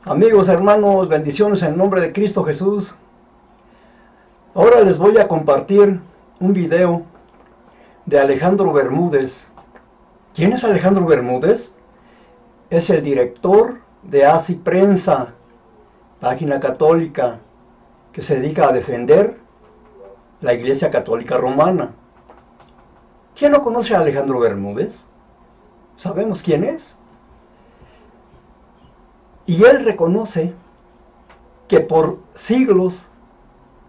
Amigos, hermanos, bendiciones en el nombre de Cristo Jesús. Ahora les voy a compartir un video de Alejandro Bermúdez. ¿Quién es Alejandro Bermúdez? Es el director de Así Prensa, página católica que se dedica a defender la Iglesia Católica Romana. ¿Quién no conoce a Alejandro Bermúdez? ¿Sabemos quién es? Y él reconoce que por siglos,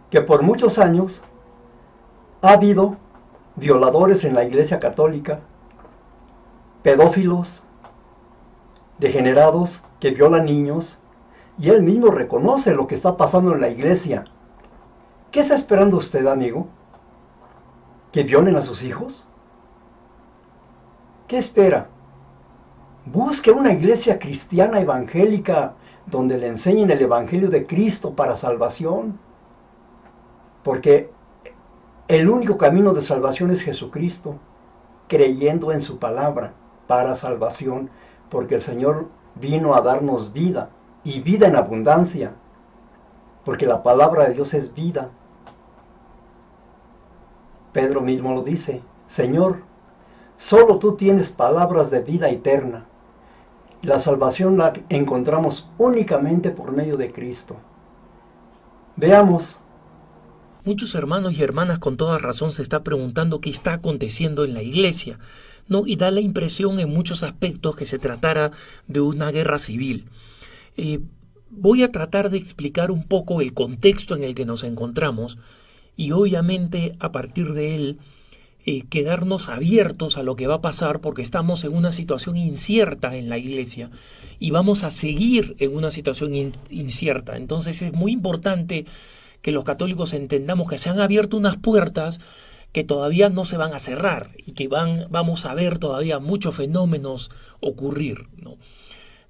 que por muchos años, ha habido violadores en la Iglesia Católica, pedófilos, degenerados que violan niños, y él mismo reconoce lo que está pasando en la Iglesia. ¿Qué está esperando usted, amigo? ¿Que violen a sus hijos? ¿Qué espera? Busque una iglesia cristiana evangélica donde le enseñen el Evangelio de Cristo para salvación. Porque el único camino de salvación es Jesucristo, creyendo en su palabra para salvación, porque el Señor vino a darnos vida, y vida en abundancia, porque la palabra de Dios es vida. Pedro mismo lo dice: Señor, solo tú tienes palabras de vida eterna. La salvación la encontramos únicamente por medio de Cristo. Veamos. Muchos hermanos y hermanas con toda razón se está preguntando qué está aconteciendo en la iglesia, ¿no? Y da la impresión en muchos aspectos que se tratara de una guerra civil. Voy a tratar de explicar un poco el contexto en el que nos encontramos y obviamente a partir de él quedarnos abiertos a lo que va a pasar, porque estamos en una situación incierta en la iglesia y vamos a seguir en una situación incierta. Entonces es muy importante que los católicos entendamos que se han abierto unas puertas que todavía no se van a cerrar y que vamos a ver todavía muchos fenómenos ocurrir, ¿no?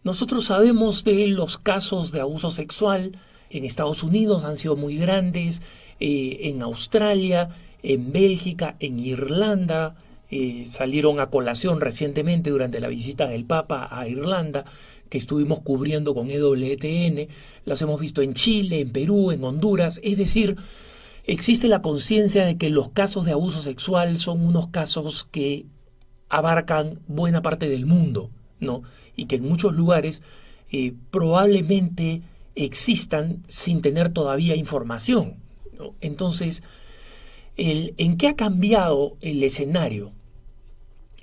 Nosotros sabemos de los casos de abuso sexual en Estados Unidos, han sido muy grandes, en Australia, en Bélgica, en Irlanda, salieron a colación recientemente durante la visita del Papa a Irlanda, que estuvimos cubriendo con EWTN, las hemos visto en Chile, en Perú, en Honduras. Es decir, existe la conciencia de que los casos de abuso sexual son unos casos que abarcan buena parte del mundo, ¿no? Y que en muchos lugares probablemente existan sin tener todavía información, ¿no? Entonces, ¿en qué ha cambiado el escenario?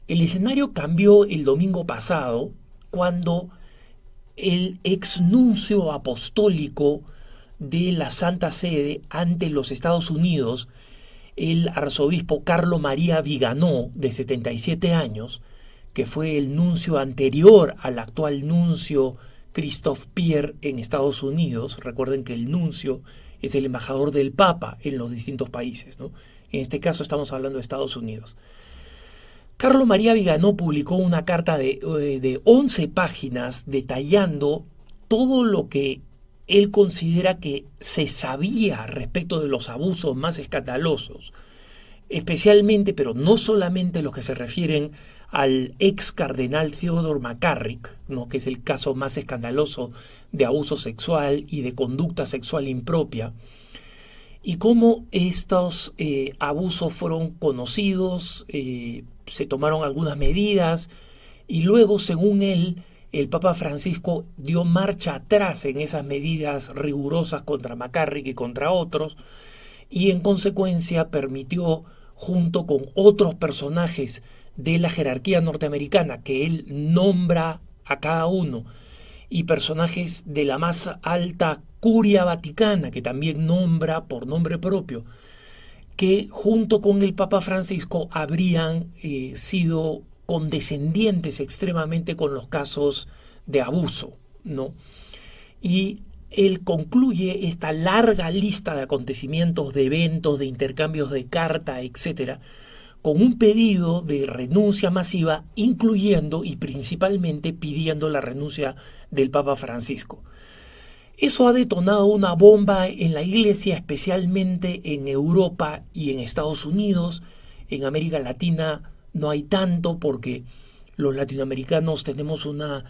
El escenario cambió el domingo pasado cuando el exnuncio apostólico de la Santa Sede ante los Estados Unidos, el arzobispo Carlo María Viganò, de 77 años, que fue el nuncio anterior al actual nuncio Christophe Pierre en Estados Unidos. Recuerden que el nuncio es el embajador del Papa en los distintos países, ¿no? En este caso estamos hablando de Estados Unidos. Carlo María Viganò publicó una carta de 11 páginas detallando todo lo que él considera que se sabía respecto de los abusos más escandalosos, especialmente, pero no solamente los que se refieren al ex cardenal Theodore McCarrick, ¿no? Que es el caso más escandaloso de abuso sexual y de conducta sexual impropia, y cómo estos abusos fueron conocidos, se tomaron algunas medidas y luego, según él, el Papa Francisco dio marcha atrás en esas medidas rigurosas contra McCarrick y contra otros, y en consecuencia permitió, junto con otros personajes de la jerarquía norteamericana que él nombra a cada uno, y personajes de la más alta curia vaticana que también nombra por nombre propio, que junto con el Papa Francisco habrían sido condescendientes extremadamente con los casos de abuso, ¿no? Y él concluye esta larga lista de acontecimientos, de eventos, de intercambios de carta, etcétera, con un pedido de renuncia masiva, incluyendo y principalmente pidiendo la renuncia del Papa Francisco. Eso ha detonado una bomba en la iglesia, especialmente en Europa y en Estados Unidos. En América Latina no hay tanto, porque los latinoamericanos tenemos una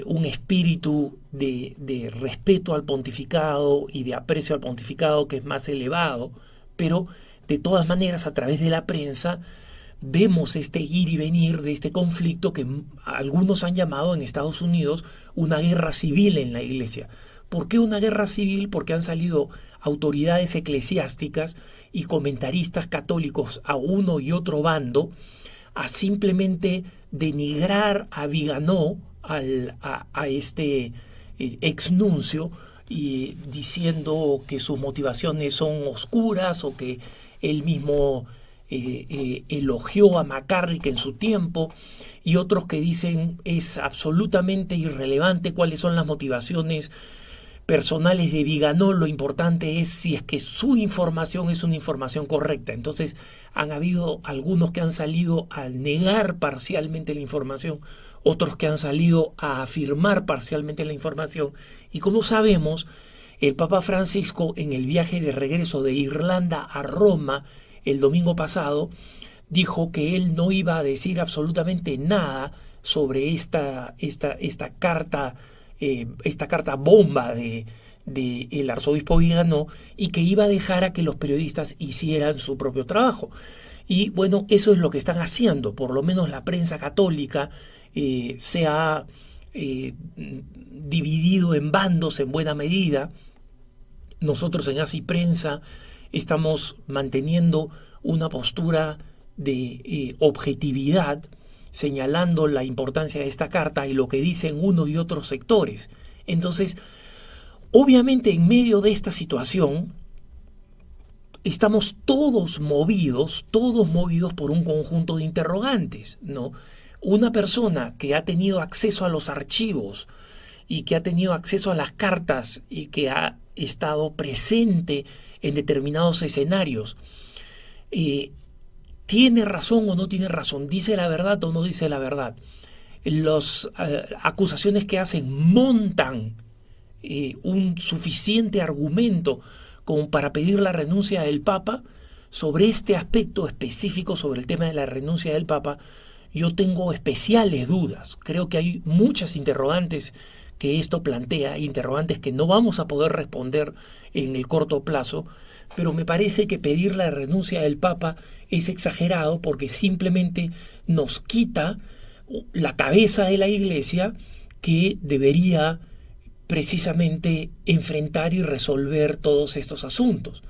un espíritu de respeto al pontificado y de aprecio al pontificado que es más elevado, pero de todas maneras a través de la prensa vemos este ir y venir de este conflicto que algunos han llamado en Estados Unidos una guerra civil en la iglesia. ¿Por qué una guerra civil? Porque han salido autoridades eclesiásticas y comentaristas católicos a uno y otro bando a simplemente denigrar a Viganó, a este exnuncio, y diciendo que sus motivaciones son oscuras o que él mismo elogió a McCarrick en su tiempo, y otros que dicen es absolutamente irrelevante cuáles son las motivaciones personales de Viganó, lo importante es si es que su información es una información correcta. Entonces han habido algunos que han salido a negar parcialmente la información, otros que han salido a afirmar parcialmente la información, y como sabemos, el Papa Francisco en el viaje de regreso de Irlanda a Roma el domingo pasado dijo que él no iba a decir absolutamente nada sobre esta carta bomba de el arzobispo Viganó, y que iba a dejar a que los periodistas hicieran su propio trabajo. Y bueno, eso es lo que están haciendo. Por lo menos la prensa católica se ha dividido en bandos en buena medida. Nosotros en Así Prensa estamos manteniendo una postura de objetividad, señalando la importancia de esta carta y lo que dicen uno y otros sectores. Entonces, obviamente en medio de esta situación, estamos todos movidos por un conjunto de interrogantes, ¿no? Una persona que ha tenido acceso a los archivos y que ha tenido acceso a las cartas y que ha estado presente en determinados escenarios, ¿tiene razón o no tiene razón? ¿Dice la verdad o no dice la verdad? Las acusaciones que hacen montan un suficiente argumento como para pedir la renuncia del Papa. Sobre este aspecto específico, sobre el tema de la renuncia del Papa, yo tengo especiales dudas. Creo que hay muchas interrogantes que esto plantea, interrogantes que no vamos a poder responder en el corto plazo, pero me parece que pedir la renuncia del Papa es exagerado porque simplemente nos quita la cabeza de la Iglesia, que debería precisamente enfrentar y resolver todos estos asuntos.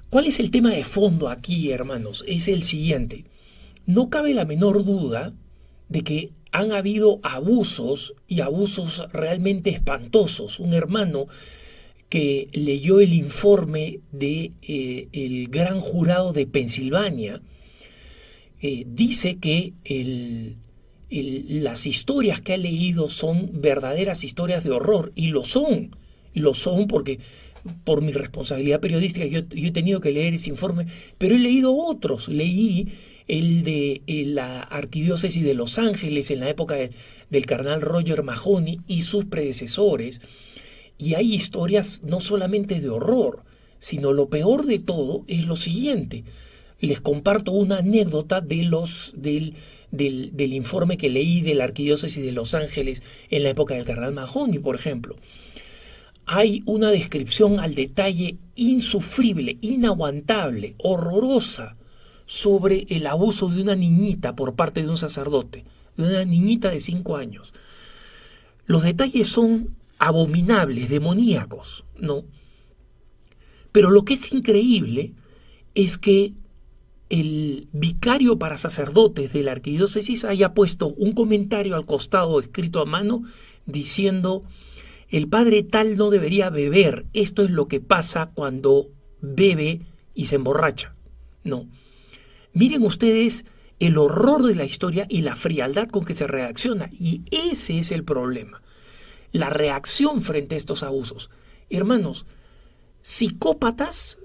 ¿Cuál es el tema de fondo aquí, hermanos? Es el siguiente. No cabe la menor duda de que han habido abusos, y abusos realmente espantosos. Un hermano que leyó el informe de el gran jurado de Pensilvania dice que las historias que ha leído son verdaderas historias de horror, y lo son porque por mi responsabilidad periodística yo he tenido que leer ese informe, pero he leído otros. Leí el de la Arquidiócesis de Los Ángeles en la época del cardenal Roger Mahony y sus predecesores, y hay historias no solamente de horror, sino lo peor de todo es lo siguiente. Les comparto una anécdota del informe que leí de la Arquidiócesis de Los Ángeles en la época del cardenal Mahony, por ejemplo. Hay una descripción al detalle insufrible, inaguantable, horrorosa, sobre el abuso de una niñita por parte de un sacerdote, de una niñita de 5 años. Los detalles son abominables, demoníacos, ¿no? Pero lo que es increíble es que el vicario para sacerdotes de la arquidiócesis haya puesto un comentario al costado escrito a mano diciendo: el padre tal no debería beber, esto es lo que pasa cuando bebe y se emborracha. No. Miren ustedes el horror de la historia y la frialdad con que se reacciona, y ese es el problema, la reacción frente a estos abusos. Hermanos, psicópatas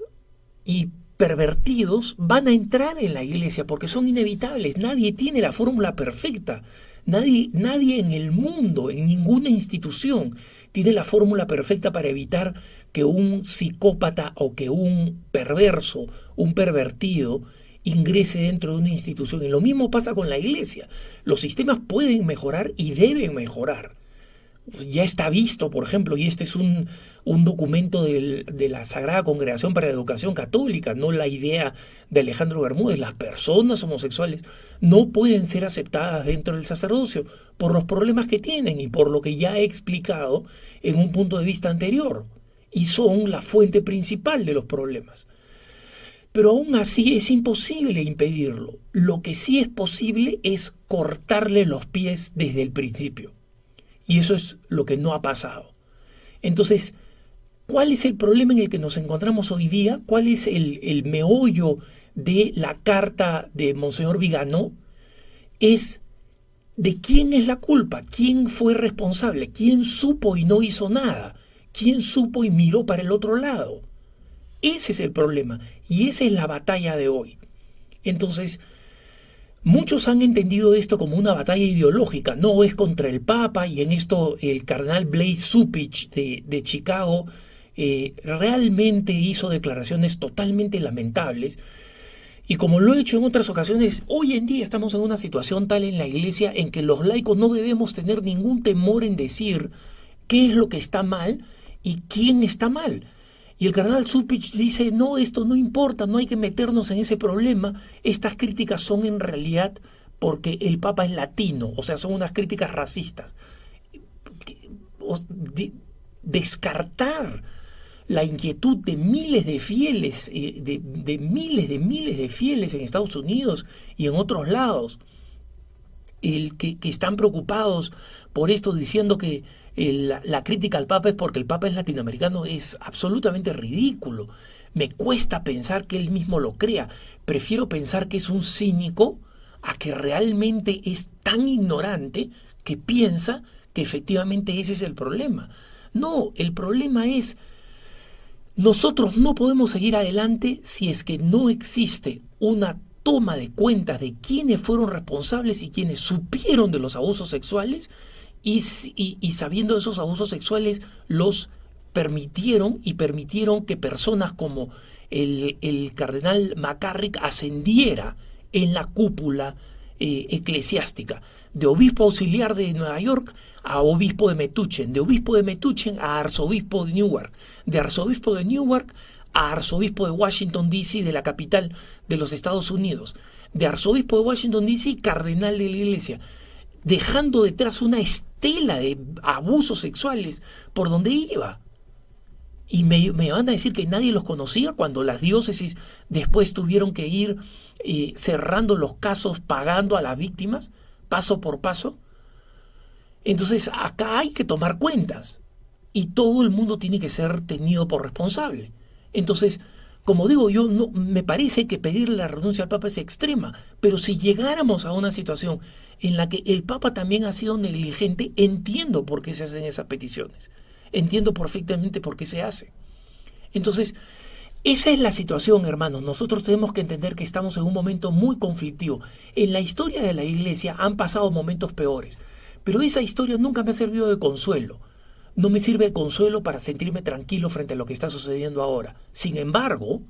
y pervertidos van a entrar en la iglesia porque son inevitables. Nadie tiene la fórmula perfecta. Nadie en el mundo, en ninguna institución, tiene la fórmula perfecta para evitar que un psicópata o que un perverso, un pervertido, ingrese dentro de una institución. Y lo mismo pasa con la iglesia. Los sistemas pueden mejorar y deben mejorar, ya está visto, por ejemplo, y este es un documento de la Sagrada Congregación para la Educación Católica, no la idea de Alejandro Bermúdez. Las personas homosexuales no pueden ser aceptadas dentro del sacerdocio por los problemas que tienen y por lo que ya he explicado en un punto de vista anterior, y son la fuente principal de los problemas. Pero aún así es imposible impedirlo. Lo que sí es posible es cortarle los pies desde el principio. Y eso es lo que no ha pasado. Entonces, ¿cuál es el problema en el que nos encontramos hoy día? ¿Cuál es el meollo de la carta de Monseñor Viganó? Es de quién es la culpa, quién fue responsable, quién supo y no hizo nada, quién supo y miró para el otro lado. Ese es el problema y esa es la batalla de hoy. Entonces, muchos han entendido esto como una batalla ideológica, no es contra el Papa, y en esto el cardenal Blase Cupich de Chicago realmente hizo declaraciones totalmente lamentables. Y como lo he hecho en otras ocasiones, hoy en día estamos en una situación tal en la Iglesia en que los laicos no debemos tener ningún temor en decir qué es lo que está mal y quién está mal. Y el cardenal Cupich dice, no, esto no importa, no hay que meternos en ese problema. Estas críticas son en realidad porque el Papa es latino, o sea, son unas críticas racistas. Descartar la inquietud de miles de fieles, de miles de fieles en Estados Unidos y en otros lados, que están preocupados por esto, diciendo que la crítica al Papa es porque el Papa es latinoamericano, es absolutamente ridículo. Me cuesta pensar que él mismo lo crea. Prefiero pensar que es un cínico a que realmente es tan ignorante que piensa que efectivamente ese es el problema. No, el problema es, nosotros no podemos seguir adelante si es que no existe una toma de cuentas de quiénes fueron responsables y quiénes supieron de los abusos sexuales y sabiendo de esos abusos sexuales los permitieron que personas como el cardenal McCarrick ascendiera en la cúpula eclesiástica, de obispo auxiliar de Nueva York a obispo de Metuchen, de obispo de Metuchen a arzobispo de Newark, de arzobispo de Newark a arzobispo de Washington, D.C., de la capital de los Estados Unidos, de arzobispo de Washington, D.C., cardenal de la Iglesia, dejando detrás una estela de abusos sexuales por donde iba. Y me van a decir que nadie los conocía cuando las diócesis después tuvieron que ir cerrando los casos, pagando a las víctimas, paso por paso. Entonces acá hay que tomar cuentas y todo el mundo tiene que ser tenido por responsable. Entonces, como digo yo, no, me parece que pedirle la renuncia al Papa es extrema, pero si llegáramos a una situación en la que el Papa también ha sido negligente, entiendo por qué se hacen esas peticiones. Entiendo perfectamente por qué se hace. Entonces, esa es la situación, hermanos. Nosotros tenemos que entender que estamos en un momento muy conflictivo. En la historia de la Iglesia han pasado momentos peores, pero esa historia nunca me ha servido de consuelo. No me sirve de consuelo para sentirme tranquilo frente a lo que está sucediendo ahora. Sin embargo,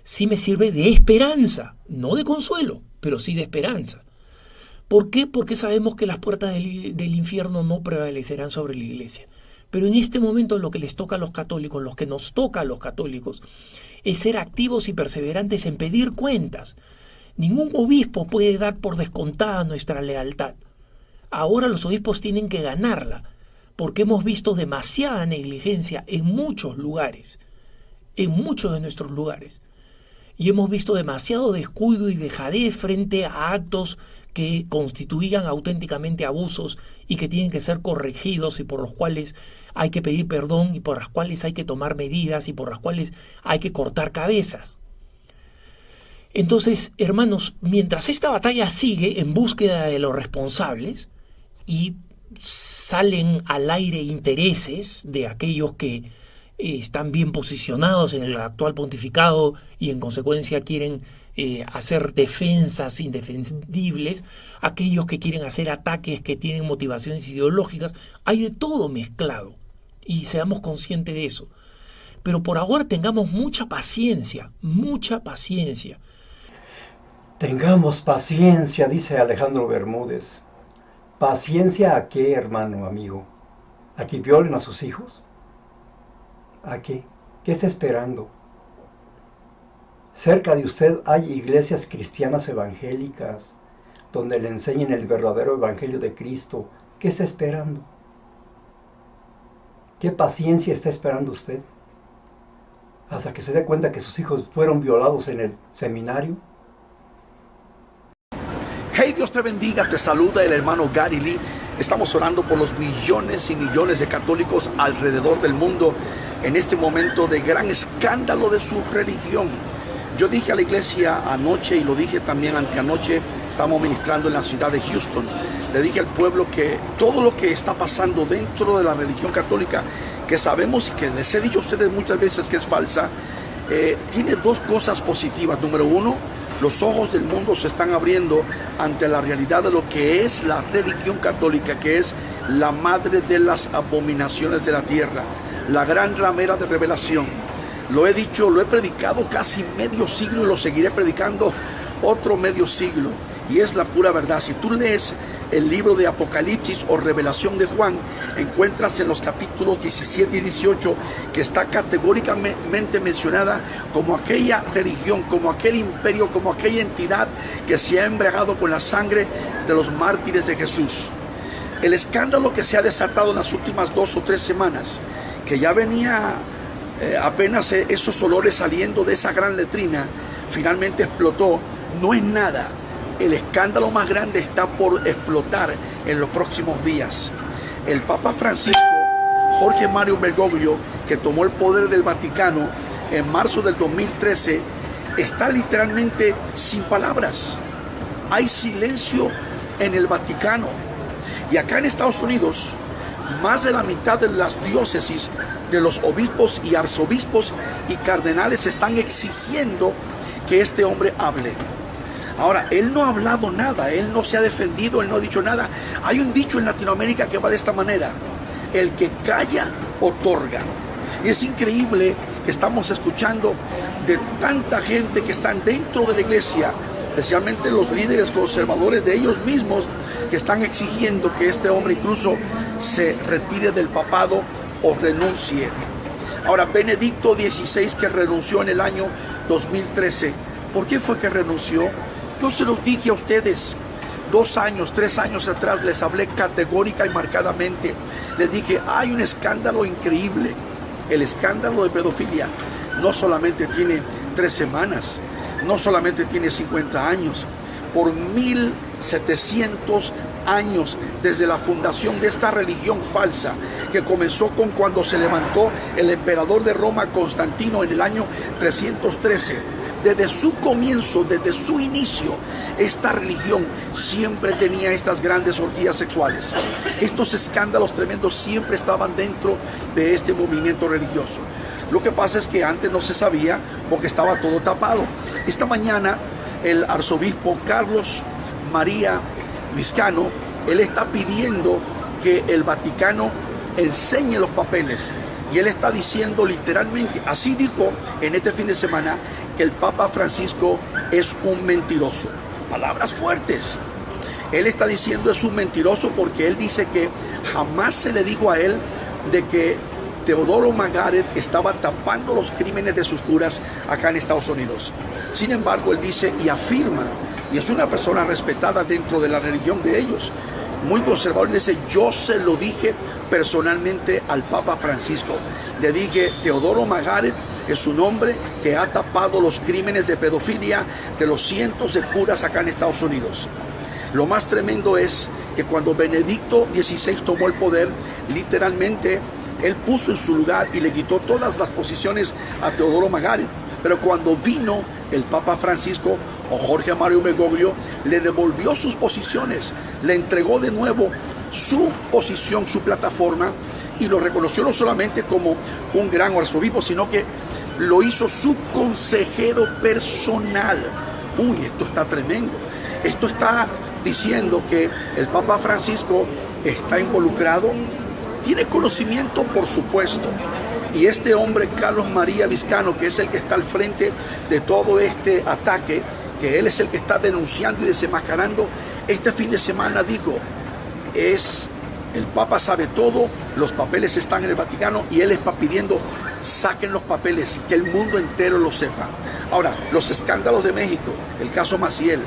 sí me sirve de esperanza, no de consuelo, pero sí de esperanza. ¿Por qué? Porque sabemos que las puertas del infierno no prevalecerán sobre la Iglesia. Pero en este momento lo que les toca a los católicos, lo que nos toca a los católicos, es ser activos y perseverantes en pedir cuentas. Ningún obispo puede dar por descontada nuestra lealtad. Ahora los obispos tienen que ganarla, porque hemos visto demasiada negligencia en muchos lugares, en muchos de nuestros lugares. Y hemos visto demasiado descuido y dejadez frente a actos que constituían auténticamente abusos y que tienen que ser corregidos y por los cuales hay que pedir perdón y por las cuales hay que tomar medidas y por las cuales hay que cortar cabezas. Entonces, hermanos, mientras esta batalla sigue en búsqueda de los responsables y salen al aire intereses de aquellos que están bien posicionados en el actual pontificado y en consecuencia quieren hacer defensas indefendibles, aquellos que quieren hacer ataques que tienen motivaciones ideológicas, hay de todo mezclado y seamos conscientes de eso. Pero por ahora tengamos mucha paciencia, mucha paciencia. Tengamos paciencia, dice Alejandro Bermúdez. ¿Paciencia a qué, hermano, amigo? a que violen a sus hijos? ¿A qué? ¿Qué está esperando? Cerca de usted hay iglesias cristianas evangélicas donde le enseñen el verdadero evangelio de Cristo. ¿Qué está esperando? ¿Qué paciencia está esperando usted? ¿Hasta que se dé cuenta que sus hijos fueron violados en el seminario? Hey, Dios te bendiga, te saluda el hermano Gary Lee. Estamos orando por los millones y millones de católicos alrededor del mundo en este momento de gran escándalo de su religión. Yo dije a la iglesia anoche y lo dije también anteanoche, estamos ministrando en la ciudad de Houston. Le dije al pueblo que todo lo que está pasando dentro de la religión católica, que sabemos y que les he dicho a ustedes muchas veces que es falsa, tiene dos cosas positivas. Número uno, los ojos del mundo se están abriendo ante la realidad de lo que es la religión católica, que es la madre de las abominaciones de la tierra, la gran ramera de revelación. Lo he dicho, lo he predicado casi medio siglo y lo seguiré predicando otro medio siglo. Y es la pura verdad. Si tú lees el libro de Apocalipsis o Revelación de Juan, encuentras en los capítulos 17 y 18 que está categóricamente mencionada como aquella religión, como aquel imperio, como aquella entidad que se ha embriagado con la sangre de los mártires de Jesús. El escándalo que se ha desatado en las últimas 2 o 3 semanas, que ya venía apenas esos olores saliendo de esa gran letrina, finalmente explotó, no es nada. El escándalo más grande está por explotar en los próximos días. El Papa Francisco, Jorge Mario Bergoglio, que tomó el poder del Vaticano en marzo del 2013, está literalmente sin palabras. Hay silencio en el Vaticano. Y acá en Estados Unidos, más de la mitad de las diócesis, de los obispos y arzobispos y cardenales están exigiendo que este hombre hable. Ahora, él no ha hablado nada, él no se ha defendido, él no ha dicho nada. Hay un dicho en Latinoamérica que va de esta manera: el que calla, otorga. Y es increíble que estamos escuchando de tanta gente que están dentro de la iglesia, especialmente los líderes conservadores de ellos mismos, que están exigiendo que este hombre incluso se retire del papado o renuncie. Ahora, Benedicto XVI, que renunció en el año 2013, ¿por qué fue que renunció? Yo se los dije a ustedes 2 años, 3 años atrás, les hablé categórica y marcadamente. Les dije, hay un escándalo increíble. El escándalo de pedofilia no solamente tiene 3 semanas, no solamente tiene 50 años, por 1700 años desde la fundación de esta religión falsa, que comenzó con cuando se levantó el emperador de Roma, Constantino, en el año 313. Desde su comienzo, desde su inicio, esta religión siempre tenía estas grandes orgías sexuales. Estos escándalos tremendos siempre estaban dentro de este movimiento religioso. Lo que pasa es que antes no se sabía porque estaba todo tapado. Esta mañana el arzobispo Carlos María Vizcano, él está pidiendo que el Vaticano enseñe los papeles. Y él está diciendo literalmente, así dijo en este fin de semana, que el Papa Francisco es un mentiroso. Palabras fuertes. Él está diciendo es un mentiroso porque él dice que jamás se le dijo a él de que Teodoro Magaret estaba tapando los crímenes de sus curas acá en Estados Unidos. Sin embargo, él dice y afirma, y es una persona respetada dentro de la religión de ellos, muy conservador, dice, yo se lo dije personalmente al Papa Francisco. Le dije, Teodoro Magaret es un hombre que ha tapado los crímenes de pedofilia de los cientos de curas acá en Estados Unidos. Lo más tremendo es que cuando Benedicto XVI tomó el poder, literalmente él puso en su lugar y le quitó todas las posiciones a Teodoro Magaret. Pero cuando vino el Papa Francisco o Jorge Mario Bergoglio, le devolvió sus posiciones, le entregó de nuevo su posición, su plataforma, y lo reconoció no solamente como un gran arzobispo, sino que lo hizo su consejero personal. Uy, esto está tremendo. Esto está diciendo que el Papa Francisco está involucrado, tiene conocimiento, por supuesto. Y este hombre, Carlos María Vizcano, que es el que está al frente de todo este ataque, que él es el que está denunciando y desenmascarando, este fin de semana dijo, es El Papa sabe todo, los papeles están en el Vaticano y él está pidiendo, saquen los papeles, que el mundo entero lo sepa. Ahora, los escándalos de México, el caso Marcial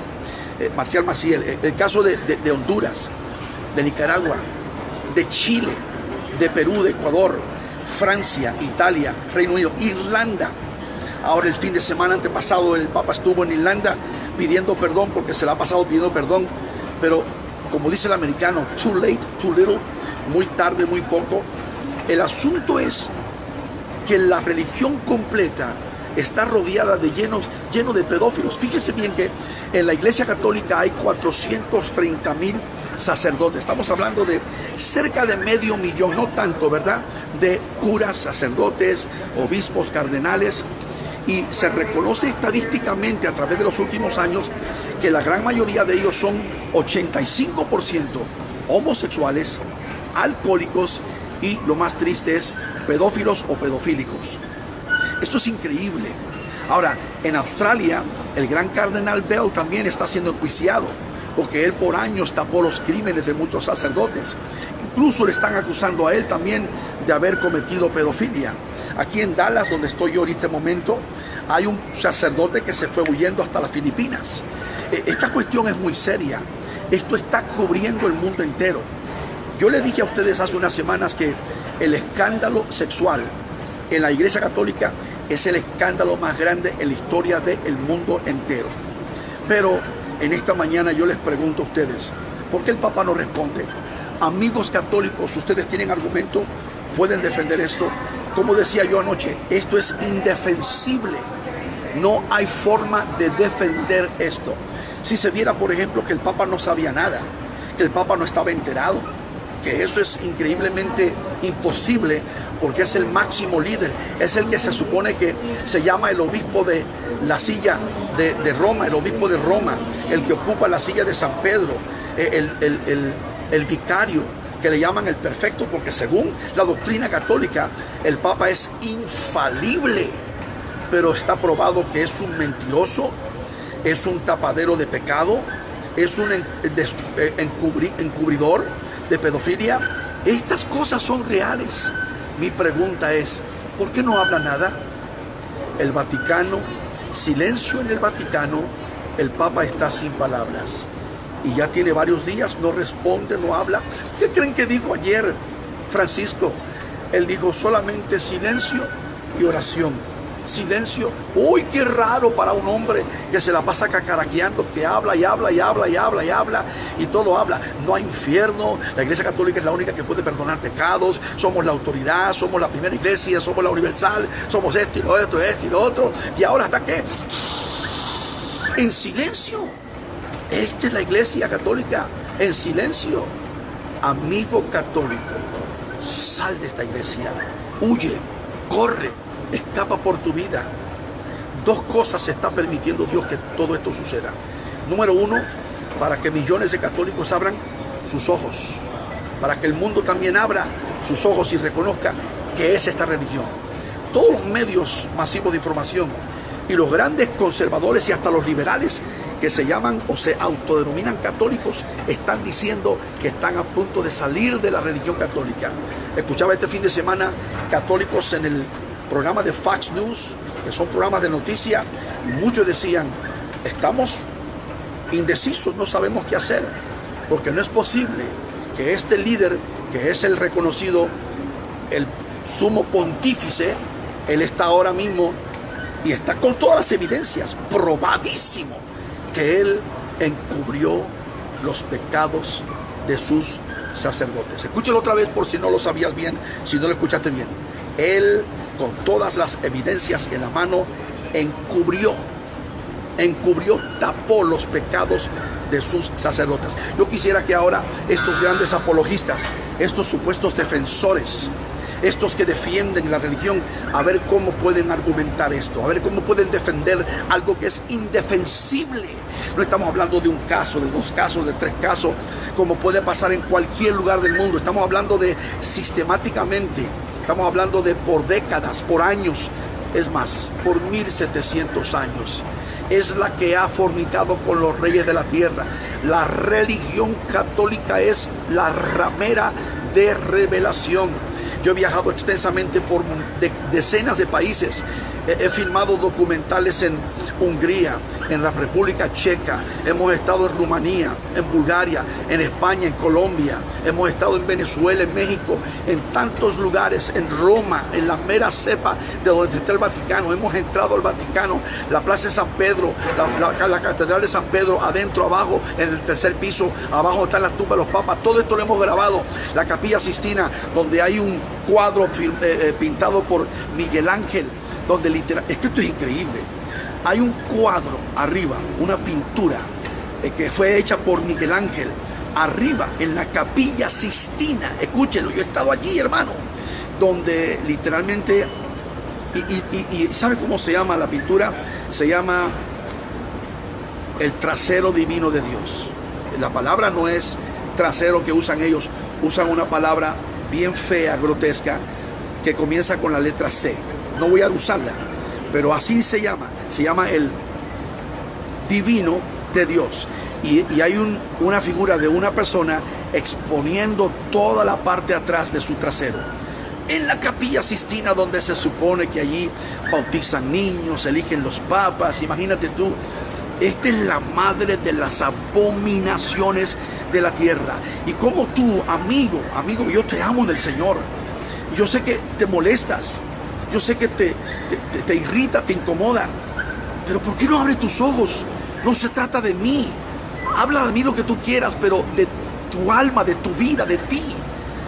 Maciel, el caso de Honduras, de Nicaragua, de Chile, de Perú, de Ecuador, Francia, Italia, Reino Unido, Irlanda. Ahora el fin de semana antepasado el Papa estuvo en Irlanda pidiendo perdón porque se la ha pasado pidiendo perdón, pero como dice el americano, too late, too little, muy tarde, muy poco. El asunto es que la religión completa está rodeada de lleno de pedófilos. Fíjese bien que en la Iglesia Católica hay 430,000 sacerdotes. Estamos hablando de cerca de 500,000, no tanto, ¿verdad?, de curas, sacerdotes, obispos, cardenales. Y se reconoce estadísticamente a través de los últimos años que la gran mayoría de ellos son 85% homosexuales, alcohólicos y, lo más triste, es pedófilos o pedofílicos. Esto es increíble. Ahora, en Australia, el gran cardenal Bell también está siendo enjuiciado porque él por años tapó los crímenes de muchos sacerdotes. Incluso le están acusando a él también de haber cometido pedofilia. Aquí en Dallas, donde estoy yo en este momento, hay un sacerdote que se fue huyendo hasta las Filipinas. Esta cuestión es muy seria. Esto está cubriendo el mundo entero. Yo le dije a ustedes hace unas semanas que el escándalo sexual en la Iglesia Católica es el escándalo más grande en la historia del mundo entero. Pero en esta mañana yo les pregunto a ustedes, ¿por qué el Papa no responde? Amigos católicos, ¿ustedes tienen argumento? ¿Pueden defender esto? Como decía yo anoche, esto es indefensible. No hay forma de defender esto. Si se viera, por ejemplo, que el Papa no sabía nada, que el Papa no estaba enterado, que eso es increíblemente imposible, porque es el máximo líder, es el que se supone que se llama el obispo de la silla de Roma, el obispo de Roma, el que ocupa la silla de San Pedro, el vicario, que le llaman el perfecto, porque según la doctrina católica, el Papa es infalible, pero está probado que es un mentiroso, es un tapadero de pecado, es un encubridor de pedofilia. Estas cosas son reales. Mi pregunta es, ¿por qué no habla nada? El Vaticano, silencio en el Vaticano, el Papa está sin palabras. Y ya tiene varios días, no responde, no habla. ¿Qué creen que dijo ayer Francisco? Él dijo solamente silencio y oración. Silencio. Uy, qué raro para un hombre que se la pasa cacaraqueando, que habla y habla y habla y habla y habla y todo habla. No hay infierno. La Iglesia Católica es la única que puede perdonar pecados. Somos la autoridad, somos la primera iglesia, somos la universal, somos esto y lo otro, esto y lo otro. Y ahora ¿hasta qué? En silencio. Esta es la Iglesia Católica, en silencio. Amigo católico, sal de esta iglesia, huye, corre, escapa por tu vida. Dos cosas se está permitiendo Dios que todo esto suceda. Número uno, para que millones de católicos abran sus ojos, para que el mundo también abra sus ojos y reconozca que es esta religión. Todos los medios masivos de información y los grandes conservadores y hasta los liberales que se llaman o se autodenominan católicos están diciendo que están a punto de salir de la religión católica. Escuchaba este fin de semana católicos en el programa de Fox News, que son programas de noticias, y muchos decían, estamos indecisos, no sabemos qué hacer, porque no es posible que este líder, que es el reconocido, el sumo pontífice, él está ahora mismo y está con todas las evidencias, probadísimo, que él encubrió los pecados de sus sacerdotes. Escúchalo otra vez por si no lo sabías bien, si no lo escuchaste bien. Él, con todas las evidencias en la mano, encubrió, tapó los pecados de sus sacerdotes. Yo quisiera que ahora estos grandes apologistas, estos supuestos defensores, estos que defienden la religión, a ver cómo pueden argumentar esto, a ver cómo pueden defender algo que es indefensible. No estamos hablando de un caso, de dos casos, de tres casos, como puede pasar en cualquier lugar del mundo. Estamos hablando de sistemáticamente, estamos hablando de por décadas, por años, es más, por 1700 años. Es la que ha fornicado con los reyes de la tierra. La religión católica es la ramera de revelación. Yo he viajado extensamente por decenas de países. He filmado documentales en Hungría, en la República Checa. Hemos estado en Rumanía, en Bulgaria, en España, en Colombia. Hemos estado en Venezuela, en México, en tantos lugares, en Roma, en la mera cepa de donde está el Vaticano. Hemos entrado al Vaticano, la Plaza de San Pedro, la Catedral de San Pedro, adentro, abajo, en el tercer piso, abajo están las tumbas de los papas. Todo esto lo hemos grabado. La Capilla Sistina, donde hay un cuadro pintado por Miguel Ángel, donde literal, es que esto es increíble. Hay un cuadro arriba, una pintura que fue hecha por Miguel Ángel, arriba en la Capilla Sistina. Escúchenlo, yo he estado allí, hermano, donde literalmente, y ¿sabe cómo se llama la pintura? Se llama el trasero divino de Dios. La palabra no es trasero que usan ellos, usan una palabra bien fea, grotesca, que comienza con la letra C. No voy a usarla, pero así se llama el divino de Dios. Y hay una figura de una persona exponiendo toda la parte atrás de su trasero. En la Capilla Sistina, donde se supone que allí bautizan niños, eligen los papas, imagínate tú. Esta es la madre de las abominaciones de la tierra. Y como tú, amigo, yo te amo en el Señor. Yo sé que te molestas. Yo sé que te irrita, te incomoda. Pero ¿por qué no abres tus ojos? No se trata de mí. Habla de mí lo que tú quieras, pero de tu alma, de tu vida, de ti.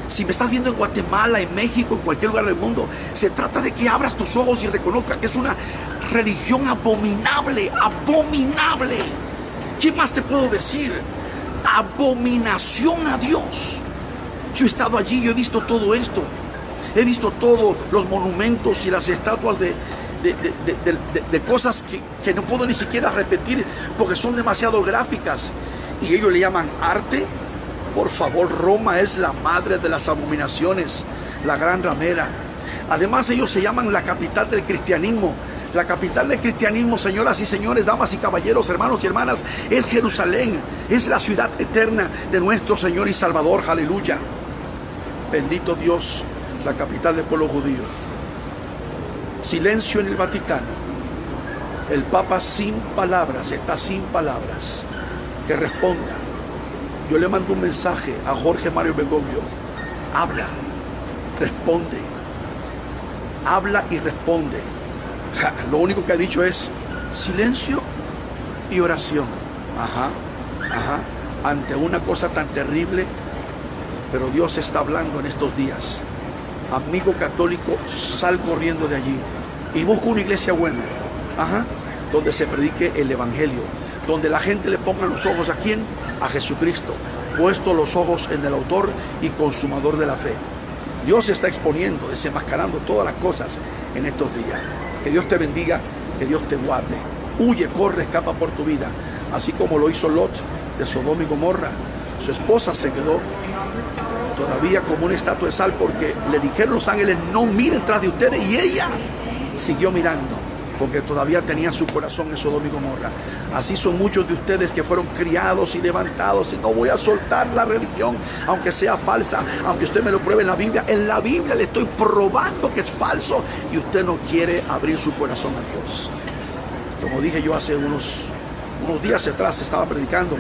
Si me estás viendo en Guatemala, en México, en cualquier lugar del mundo, se trata de que abras tus ojos y reconozcas que es una religión abominable, abominable. ¿Qué más te puedo decir? Abominación a Dios. Yo he estado allí, yo he visto todo esto. He visto todos los monumentos y las estatuas de cosas que no puedo ni siquiera repetir porque son demasiado gráficas. Y ellos le llaman arte. Por favor, Roma es la madre de las abominaciones, la gran ramera. Además, ellos se llaman la capital del cristianismo. La capital del cristianismo, señoras y señores, damas y caballeros, hermanos y hermanas, es Jerusalén. Es la ciudad eterna de nuestro Señor y Salvador. Aleluya. Bendito Dios, la capital del pueblo judío. Silencio en el Vaticano. El Papa sin palabras, está sin palabras. Que responda. Yo le mando un mensaje a Jorge Mario Bergoglio. Habla, responde. Habla y responde. Lo único que ha dicho es silencio y oración. Ante una cosa tan terrible, pero Dios está hablando en estos días. Amigo católico, sal corriendo de allí y busca una iglesia buena, donde se predique el evangelio, donde la gente le ponga los ojos a ¿quién? A Jesucristo, puesto los ojos en el autor y consumador de la fe. Dios se está exponiendo, desenmascarando todas las cosas en estos días. Que Dios te bendiga, que Dios te guarde. Huye, corre, escapa por tu vida, así como lo hizo Lot de Sodoma y Gomorra. Su esposa se quedó todavía como una estatua de sal porque le dijeron los ángeles: no miren tras de ustedes, y ella siguió mirando porque todavía tenía su corazón en Sodoma y Gomorra. Así son muchos de ustedes que fueron criados y levantados, y no voy a soltar la religión, aunque sea falsa, aunque usted me lo pruebe en la Biblia. En la Biblia le estoy probando que es falso, y usted no quiere abrir su corazón a Dios. Como dije yo hace unos días atrás, estaba predicando,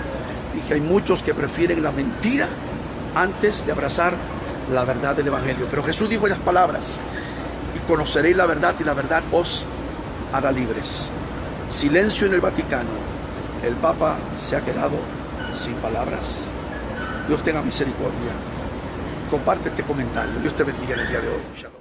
dije: hay muchos que prefieren la mentira antes de abrazar la verdad del evangelio. Pero Jesús dijo en las palabras: y conoceréis la verdad, y la verdad os hará libres. Silencio en el Vaticano. El Papa se ha quedado sin palabras. Dios tenga misericordia. Comparte este comentario. Dios te bendiga en el día de hoy. Shalom.